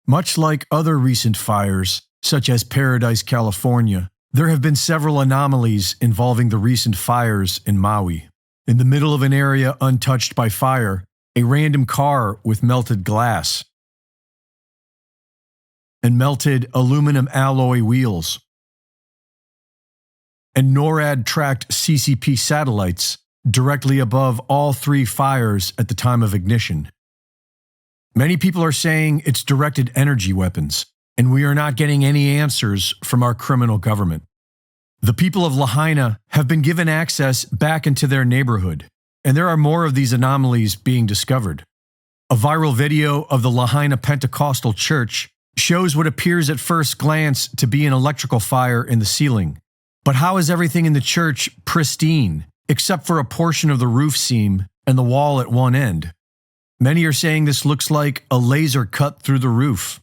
Much like other recent fires, such as Paradise, California, there have been several anomalies involving the recent fires in Maui. In the middle of an area untouched by fire, a random car with melted glass and melted aluminum alloy wheels and NORAD-tracked CCP satellites directly above all three fires at the time of ignition. Many people are saying it's directed energy weapons, and we are not getting any answers from our criminal government. The people of Lahaina have been given access back into their neighborhood, and there are more of these anomalies being discovered. A viral video of the Lahaina Pentecostal Church shows what appears at first glance to be an electrical fire in the ceiling. But how is everything in the church pristine, except for a portion of the roof seam and the wall at one end? Many are saying this looks like a laser cut through the roof.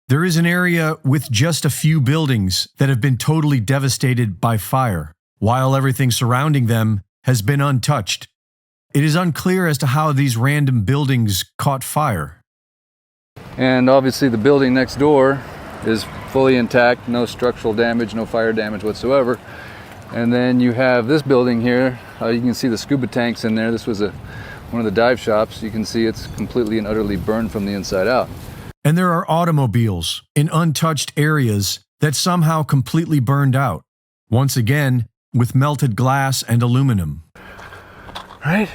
There is an area with just a few buildings that have been totally devastated by fire, while everything surrounding them has been untouched. It is unclear as to how these random buildings caught fire. And obviously the building next door is fully intact, no structural damage, no fire damage whatsoever. And then you have this building here. You can see the scuba tanks in there. This was one of the dive shops. You can see it's completely and utterly burned from the inside out. And there are automobiles in untouched areas that somehow completely burned out, once again with melted glass and aluminum. Right?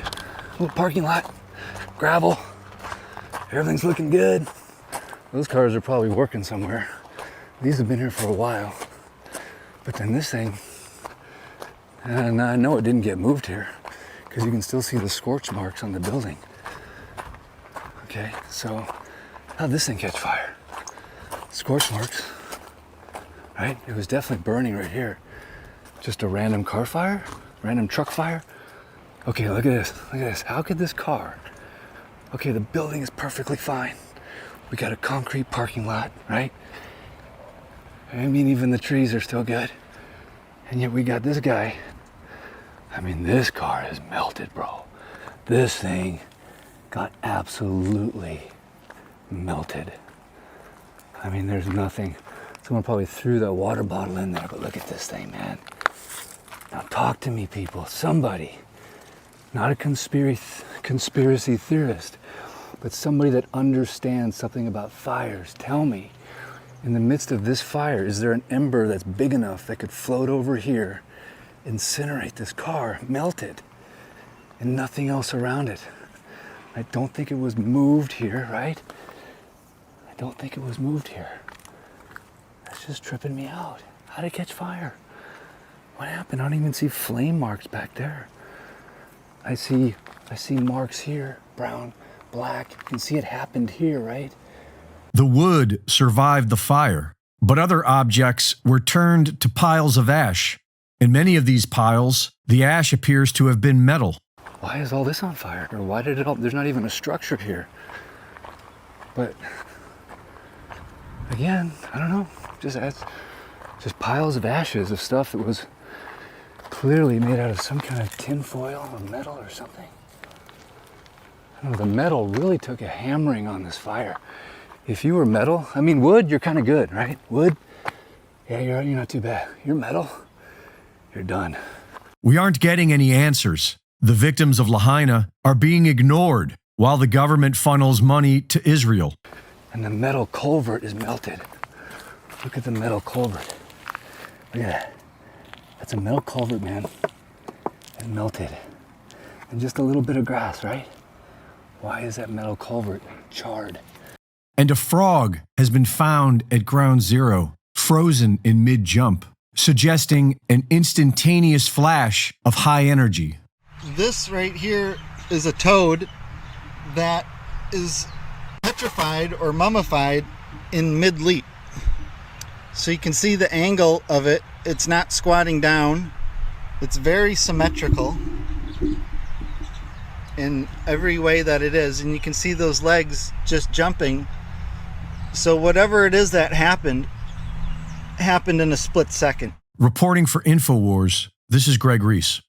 Little parking lot, gravel, everything's looking good. Those cars are probably working somewhere. These have been here for a while. But then this thing, and I know it didn't get moved here because you can still see the scorch marks on the building. Okay, so how'd this thing catch fire? Scorch marks, right? It was definitely burning right here. Just a random car fire? Random truck fire? Okay, look at this, look at this. How could this car? Okay, the building is perfectly fine. We got a concrete parking lot, right? I mean, even the trees are still good. And yet we got this guy. I mean, this car is melted, bro. This thing got absolutely melted. I mean, there's nothing. Someone probably threw that water bottle in there, but look at this thing, man. Now talk to me, people. Somebody, not a conspiracy theorist, but somebody that understands something about fires. Tell me, in the midst of this fire, is there an ember that's big enough that could float over here, incinerate this car, melt it, and nothing else around it? I don't think it was moved here, right? I don't think it was moved here. That's just tripping me out. How did it catch fire? What happened? I don't even see flame marks back there. I see marks here, brown, black. You can see it happened here, right? The wood survived the fire, but other objects were turned to piles of ash. In many of these piles, the ash appears to have been metal. Why is all this on fire? Or why did it all, there's not even a structure here. But again, I don't know, just piles of ashes of stuff that was clearly made out of some kind of tin foil or metal or something. I don't know, the metal really took a hammering on this fire. If you were metal, I mean wood, you're kind of good, right? Wood, yeah, you're not too bad. You're metal, you're done. We aren't getting any answers. The victims of Lahaina are being ignored while the government funnels money to Israel. And the metal culvert is melted. Look at the metal culvert. Look at that. That's a metal culvert, man. It melted. And just a little bit of grass, right? Why is that metal culvert charred? And a frog has been found at ground zero, frozen in mid-jump, suggesting an instantaneous flash of high energy. This right here is a toad that is petrified or mummified in mid-leap. So you can see the angle of it. It's not squatting down. It's very symmetrical in every way that it is. And you can see those legs just jumping. So whatever it is that happened in a split second. Reporting for InfoWars, this is Greg Reese.